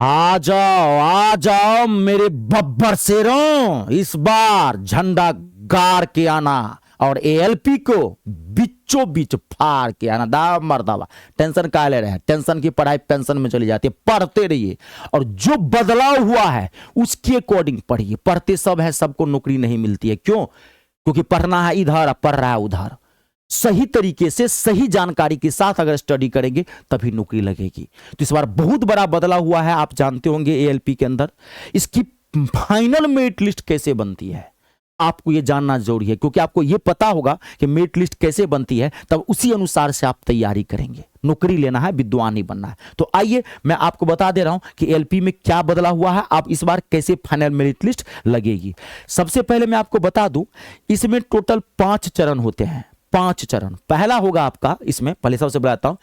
आ जाओ मेरे बब्बर शेरों, इस बार झंडा गाड़ के आना और एएलपी को बीचों बीच फाड़ के आना। दाव मर्दावा, टेंशन का ले रहे हैं? टेंशन की पढ़ाई पेंशन में चली जाती है। पढ़ते रहिए और जो बदलाव हुआ है उसके अकॉर्डिंग पढ़िए। पढ़ते सब है, सबको नौकरी नहीं मिलती है। क्यों? क्योंकि पढ़ना है इधर, पढ़ रहा है उधर। सही तरीके से सही जानकारी के साथ अगर स्टडी करेंगे तभी नौकरी लगेगी। तो इस बार बहुत बड़ा बदलाव हुआ है, आप जानते होंगे एएलपी के अंदर। इसकी फाइनल मेरिट लिस्ट कैसे बनती है आपको यह जानना जरूरी है, क्योंकि आपको यह पता होगा कि मेरिट लिस्ट कैसे बनती है, तब उसी अनुसार से आप तैयारी करेंगे। नौकरी लेना है, विद्वान नहीं बनना है। तो आइए मैं आपको बता दे रहा हूं कि एलपी में क्या बदला हुआ है, आप इस बार कैसे फाइनल मेरिट लिस्ट लगेगी। सबसे पहले मैं आपको बता दूं, इसमें टोटल 5 चरण होते हैं। 5 चरण। पहला होगा आपका, इसमें पहले सबसे बताता हूं,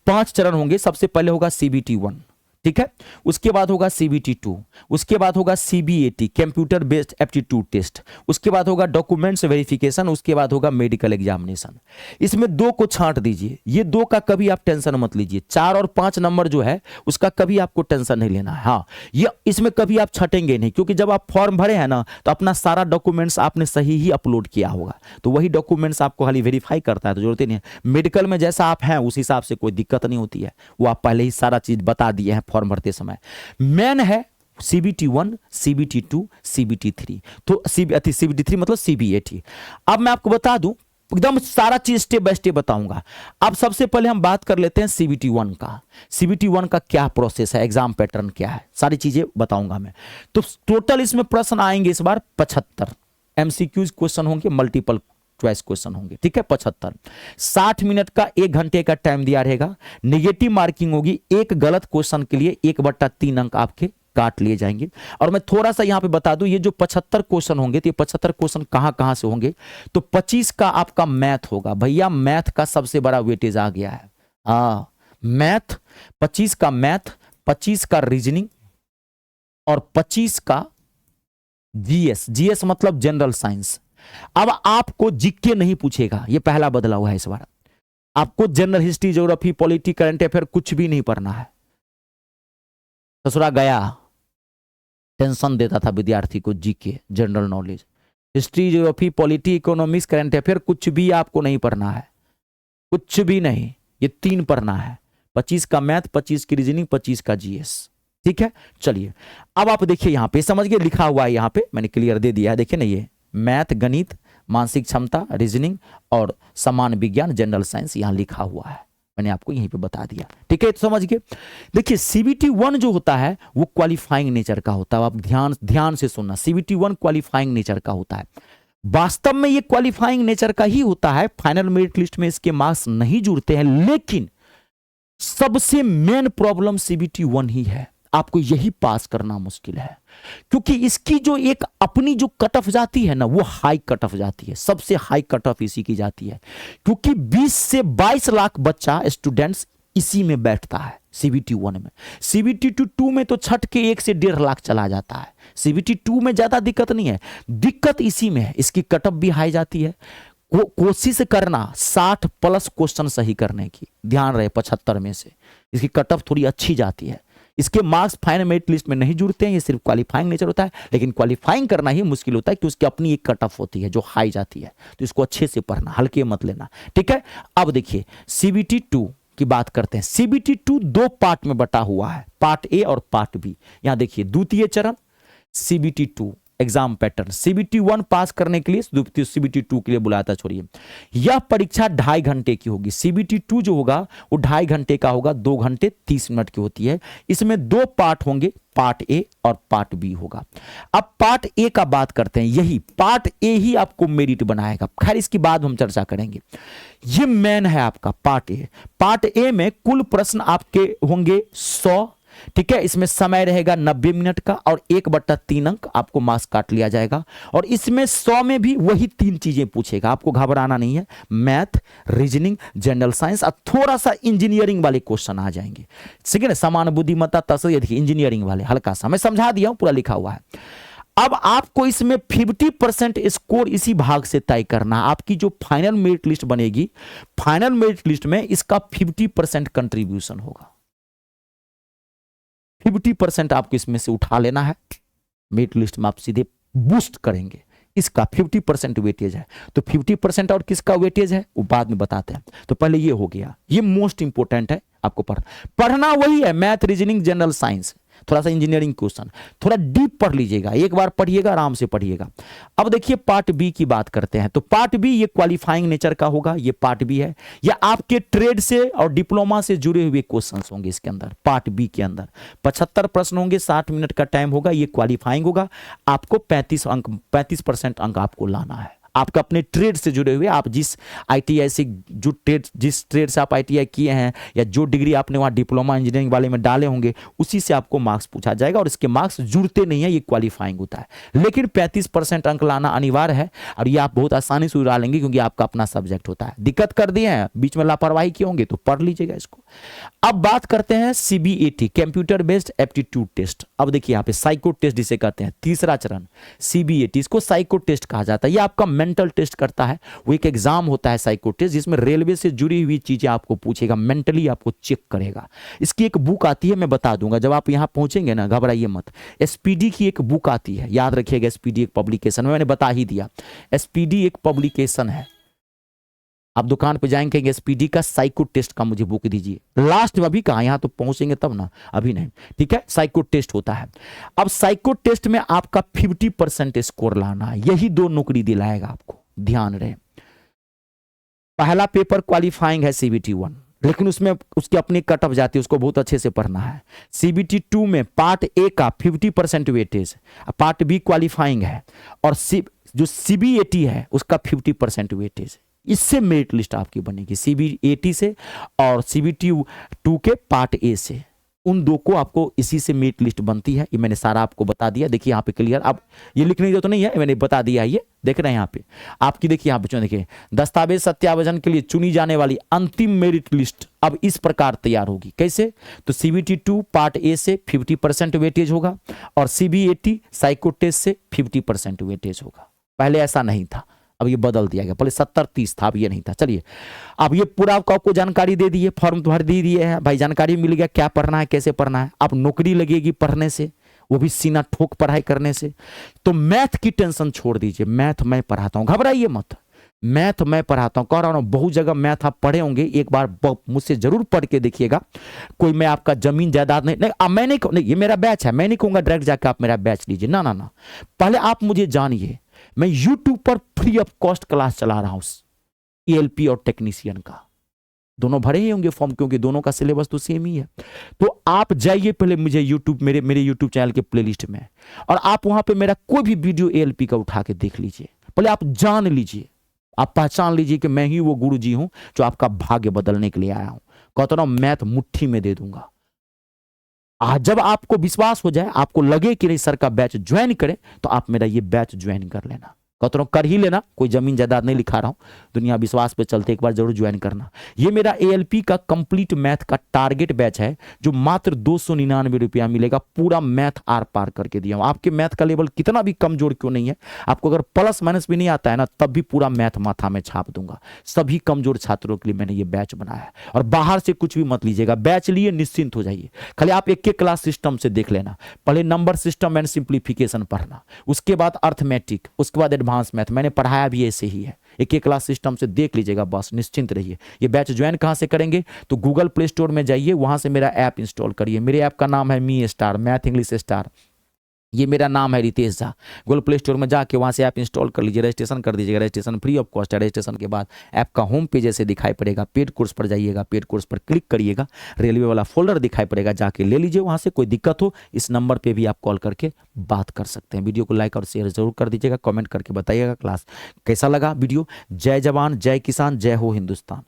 5 चरण होंगे। सबसे पहले होगा सीबीटी 1, ठीक है। उसके बाद होगा सीबीटी 2, उसके बाद होगा CBAT computer based aptitude test, उसके बाद होगा डॉक्यूमेंट्स वेरिफिकेशन, उसके बाद होगा मेडिकल एग्जामिनेशन। इसमें 2 को छांट दीजिए। ये 2 का कभी आप टेंशन मत लीजिए। 4 और 5 नंबर जो है उसका कभी आपको टेंशन नहीं लेना है। हाँ, ये इसमें कभी आप छटेंगे नहीं, क्योंकि जब आप फॉर्म भरे हैं ना तो अपना सारा डॉक्यूमेंट्स आपने सही ही अपलोड किया होगा, तो वही डॉक्यूमेंट्स आपको खाली वेरीफाई करता है, तो जरूरत ही नहीं है। मेडिकल में जैसा आप हैं उस हिसाब से कोई दिक्कत नहीं होती है, वो आप पहले ही सारा चीज बता दिए हैं फॉर्म भरते समय। मेन है सीबीटी 1, सीबीटी 2, सीबीटी 3। तो सीबीटी 3 मतलब सीबीएटी। अब मैं आपको बता दूं, एकदम सारा चीज स्टेप बाय स्टेप बताऊंगा। अब सबसे पहले हम बात कर लेते हैं सीबीटी 1 का। सीबीटी 1 का क्या प्रोसेस है, एग्जाम पैटर्न क्या है, सारी चीजें बताऊंगा मैं। तो टोटल इसमें प्रश्न आएंगे इस बार 75 एमसीक्यूज क्वेश्चन होंगे, मल्टीपल चॉइस क्वेश्चन होंगे, ठीक है। 75 60 मिनट का 1 घंटे का टाइम दिया रहेगा। नेगेटिव मार्किंग होगी, एक गलत क्वेश्चन के लिए 1/3 अंक आपके काट लिए जाएंगे। और मैं थोड़ा सा यहां पे बता दूं, ये जो 75 क्वेश्चन होंगे, तो ये 75 क्वेश्चन कहां कहां से होंगे। तो 25 का आपका मैथ होगा। भैया मैथ का सबसे बड़ा वेटेज आ गया है। मैथ 25 का मैथ, 25 का रीजनिंग और 25 का जीएस। जीएस मतलब जनरल साइंस। अब आपको जीके नहीं पूछेगा, यह पहला बदलाव है इस बार। आपको general history, geography, polity, current affair कुछ भी नहीं पढ़ना है। ससुरा गया, टेंशन देता था विद्यार्थी को GK, general knowledge, history, geography, polity, economics, current affair कुछ भी आपको नहीं पढ़ना है, कुछ भी नहीं। ये 3 पढ़ना है, 25 का मैथ, 25 की रीजनिंग, 25 का जीएस, ठीक है। चलिए अब आप देखिए, यहां पे समझ गए, लिखा हुआ है यहां पे, मैंने क्लियर दे दिया है। देखिए ना, ये मैथ, गणित, मानसिक क्षमता, रीजनिंग और समान विज्ञान, जनरल साइंस यहां लिखा हुआ है, मैंने आपको यहीं पे बता दिया, ठीक है। तो समझ गए। देखिए सीबीटी 1 जो होता है वो क्वालिफाइंग नेचर का होता है। आप ध्यान से सुनना, सीबीटी 1 क्वालिफाइंग नेचर का होता है। वास्तव में ये क्वालिफाइंग नेचर का ही होता है। फाइनल मेरिट लिस्ट में इसके मार्क्स नहीं जुड़ते हैं, लेकिन सबसे मेन प्रॉब्लम सीबीटी 1 ही है। आपको यही पास करना मुश्किल है, क्योंकि इसकी जो एक अपनी जो कट ऑफ जाती है ना, वो हाई कट ऑफ जाती है। सबसे हाई कट ऑफ इसी की जाती है, क्योंकि 20 से 22 लाख बच्चा स्टूडेंट्स इसी में बैठता है सीबीटी 1 में। सीबीटी 2 में तो छठ के 1 से 1.5 लाख चला जाता है। सीबीटी 2 में ज्यादा दिक्कत नहीं है, दिक्कत इसी में है, इसकी कट ऑफ भी हाई जाती है। कोशिश करना 60 प्लस क्वेश्चन सही करने की, ध्यान रहे 75 में से इसकी कट ऑफ थोड़ी अच्छी जाती है। इसके मार्क्स फाइनल मेरिट लिस्ट में नहीं जुड़ते हैं, ये सिर्फ क्वालिफाइंग नेचर होता है, लेकिन क्वालिफाइंग करना ही मुश्किल होता है कि उसकी अपनी एक कट ऑफ होती है जो हाई जाती है। तो इसको अच्छे से पढ़ना, हल्के मत लेना, ठीक है। अब देखिए सीबीटी 2 की बात करते हैं। सीबीटी 2 2 पार्ट में बटा हुआ है, पार्ट ए और पार्ट बी। यहां देखिए द्वितीय चरण सीबीटी 2 एग्जाम पैटर्न। सीबीटी 1 पास करने के लिए सीबीटी 2 के लिए बुलाया था, छोड़िए। यह परीक्षा 2.5 घंटे की होगी। सीबीटी 2 जो होगा वो 2.5 घंटे का होगा, 2 घंटे 30 मिनट की होती है। इसमें 2 पार्ट होंगे, पार्ट ए और पार्ट बी होगा। अब पार्ट ए का बात करते हैं, यही पार्ट ए ही आपको मेरिट बनाएगा। खैर इसकी बाद हम चर्चा करेंगे। ये मेन है आपका पार्ट ए। पार्ट ए में कुल प्रश्न आपके होंगे 100, ठीक है। इसमें समय रहेगा 90 मिनट का और 1/3 अंक आपको मार्क्स काट लिया जाएगा। और इसमें 100 में भी वही 3 चीजें पूछेगा, आपको घबराना नहीं है। मैथ, रीजनिंग, जनरल साइंस और थोड़ा सा इंजीनियरिंग वाले क्वेश्चन आ जाएंगे, ठीक है ना। समान बुद्धिमत्ता, तस्वीर, देखिए इंजीनियरिंग वाले हल्का सा मैं समझा दिया हूं, पूरा लिखा हुआ है। अब आपको इसमें 50% स्कोर इसी भाग से तय करना। आपकी जो फाइनल मेरिट लिस्ट बनेगी, फाइनल मेरिट लिस्ट में इसका 50% कंट्रीब्यूशन होगा। 50% आपको इसमें से उठा लेना है, मेरिट लिस्ट में आप सीधे बूस्ट करेंगे। इसका 50% वेटेज है, तो 50% और किसका वेटेज है वो बाद में बताते हैं। तो पहले ये हो गया, ये मोस्ट इंपोर्टेंट है आपको पढ़ना वही है, मैथ, रीजनिंग, जनरल साइंस, थोड़ा सा इंजीनियरिंग क्वेश्चन, थोड़ा डीप पढ़ लीजिएगा, एक बार पढ़िएगा, आराम से पढ़िएगा। अब देखिए पार्ट बी की बात करते हैं। तो पार्ट बी ये क्वालिफाइंग नेचर का होगा, ये पार्ट बी है, या आपके ट्रेड से और डिप्लोमा से जुड़े हुए क्वेश्चंस होंगे इसके अंदर। पार्ट बी के अंदर 75 प्रश्न होंगे, 60 मिनट का टाइम होगा, ये क्वालिफाइंग होगा। आपको 35% अंक आपको लाना है, आपका अपने ट्रेड से जुड़े हुए, आप जिस आईटीआई से जिस ट्रेड से आप आईटीआई किए हैं, या जो डिग्री आपने वहां डिप्लोमा इंजीनियरिंग वाले में डाले होंगे, उसी से आपको मार्क्स पूछा जाएगा, और इसके मार्क्स जुड़ते नहीं है, ये क्वालिफाइंग होता है। लेकिन 35% अंक लाना अनिवार्य है, और ये आप बहुत आसानी से उड़ा लेंगे क्योंकि आपका अपना सब्जेक्ट होता है। दिक्कत कर दिए हैं, बीच में लापरवाही किए होंगे तो पढ़ लीजिएगा इसको। अब बात करते हैं CBAT, computer based aptitude test. अब देखिए यहाँ पे साइको टेस्ट जिसे कहते हैं, तीसरा चरण सीबीएटी, इसको साइको टेस्ट कहा जाता है। ये आपका मेंटल टेस्ट करता है, वो एक एग्जाम होता है साइको टेस्ट, जिसमें रेलवे से जुड़ी हुई चीजें आपको पूछेगा, मेंटली आपको चेक करेगा। इसकी एक बुक आती है, मैं बता दूंगा, जब आप यहां पहुंचेंगे ना घबराइए मत। एसपीडी की एक बुक आती है, याद रखिएगा, एसपीडी एक पब्लिकेशन, मैंने बता ही दिया, एसपीडी एक पब्लिकेशन है। आप दुकान पे जाएंगे, कहेंगे एसपीडी का साइको टेस्ट का मुझे बुक दीजिए, लास्ट में अभी कहा, यहां तो पहुंचेंगे तब ना, अभी नहीं, ठीक है। साइको टेस्ट होता है। अब साइको टेस्ट में आपका 50% स्कोर लाना है, यही 2 नौकरी दिलाएगा आपको, ध्यान रहे। पहला पेपर क्वालिफाइंग है सीबीटी 1, लेकिन उसमें उसकी अपनी कट ऑफ जाती है, उसको बहुत अच्छे से पढ़ना है। सीबीटी 2 में पार्ट ए का 50% वेटेज, पार्ट बी क्वालिफाइंग है, और जो सीबीएटी है उसका 50% वेटेज। इससे मेरिट लिस्ट आपकी बनेगी, सीबीएटी से और सीबीटी 2 के पार्ट ए से, उन 2 को आपको इसी से मेरिट लिस्ट बनती है। ये मैंने सारा आपको बता दिया, देखिए यहाँ पे क्लियर। अब ये लिखने की तो नहीं है, मैंने बता दिया है, ये देख रहे हैं यहाँ पे आपकी, देखिए यहाँ पे देखिए, दस्तावेज सत्यावजन के लिए चुनी जाने वाली अंतिम मेरिट लिस्ट अब इस प्रकार तैयार होगी। कैसे? तो सीबीटी 2 पार्ट ए से 50% वेटेज होगा, और सीबीएटी साइको टेस्ट से 50% वेटेज होगा। पहले ऐसा नहीं था, अब ये बदल दिया गया, पहले 70-30 था, अब ये नहीं था। चलिए, अब ये पूरा आपको जानकारी दे दी है, फॉर्म भर दे दिए है भाई, जानकारी मिल गया क्या पढ़ना है, कैसे पढ़ना है। अब नौकरी लगेगी पढ़ने से, वो भी सीना ठोक पढ़ाई करने से। तो मैथ की टेंशन छोड़ दीजिए, मैथ मैं पढ़ाता हूं, घबराइए मत, मैथ मैं पढ़ाता हूं। कह रहा हूं बहुत जगह मैथ आप पढ़े होंगे, एक बार मुझसे जरूर पढ़ के देखिएगा। कोई मैं आपका जमीन जायदाद नहीं, मैं नहीं, ये मेरा बैच है, मैं नहीं कहूंगा डायरेक्ट जाकर आप मेरा बैच लीजिए, ना ना ना, पहले आप मुझे जानिए। मैं YouTube पर फ्री ऑफ कॉस्ट क्लास चला रहा हूं, ELP और टेक्नीशियन का, दोनों भरे ही होंगे फॉर्म, क्योंकि दोनों का सिलेबस तो सेम ही है। तो आप जाइए पहले मुझे YouTube, मेरे YouTube चैनल के प्लेलिस्ट में, और आप वहां पे मेरा कोई भी वीडियो ELP का उठा के देख लीजिए। पहले आप जान लीजिए, आप पहचान लीजिए कि मैं ही वो गुरु जी हूं जो आपका भाग्य बदलने के लिए आया हूं। कहता हूं मैथ मुट्ठी में दे दूंगा। आज जब आपको विश्वास हो जाए, आपको लगे कि नहीं सर का बैच ज्वाइन करें, तो आप मेरा ये बैच ज्वाइन कर लेना, कहता हूं कर ही लेना, कोई जमीन जायदाद नहीं लिखा रहा हूं, दुनिया विश्वास पे चलते, एक बार जरूर ज्वाइन करना। ये मेरा ALP का कंप्लीट मैथ का टारगेट बैच है, जो मात्र 299 रुपया मिलेगा, पूरा मैथ आर पार करके दिया हूं। आपके मैथ का लेवल कितना भी कमजोर क्यों नहीं है, आपको अगर प्लस माइनस भी नहीं आता है ना, तब भी पूरा मैथ माथा में छाप दूंगा। सभी कमजोर छात्रों के लिए मैंने ये बैच बनाया है, और बाहर से कुछ भी मत लीजिएगा, बैच लिए निश्चिंत हो जाइए। खाली आप एक क्लास सिस्टम से देख लेना, पहले नंबर सिस्टम एंड सिंप्लीफिकेशन पढ़ना, उसके बाद अर्थमेटिक, उसके बाद एडवांस मैथ, मैंने पढ़ाया भी ऐसे ही है। एक क्लास सिस्टम से देख लीजिएगा, बस निश्चिंत रहिए। ये बैच ज्वाइन कहां से करेंगे? तो गूगल प्ले स्टोर में जाइए, वहां से मेरा ऐप इंस्टॉल करिए। मेरे ऐप का नाम है me star, math English star. ये मेरा नाम है Ritesh Jha. Google Play Store में जाके वहाँ से ऐप इंस्टॉल कर लीजिए, रजिस्ट्रेशन कर दीजिएगा। रजिस्ट्रेशन फ्री ऑफ कॉस्ट है। रजिस्ट्रेशन के बाद ऐप का होम पेज ऐसे दिखाई पड़ेगा, पेड कोर्स पर जाइएगा, पेड कोर्स पर क्लिक करिएगा, रेलवे वाला फोल्डर दिखाई पड़ेगा, जाके ले लीजिए वहाँ से। कोई दिक्कत हो इस नंबर पर भी आप कॉल करके बात कर सकते हैं। वीडियो को लाइक और शेयर जरूर कर दीजिएगा, कॉमेंट करके बताइएगा क्लास कैसा लगा वीडियो। जय जवान, जय किसान, जय हो हिंदुस्तान।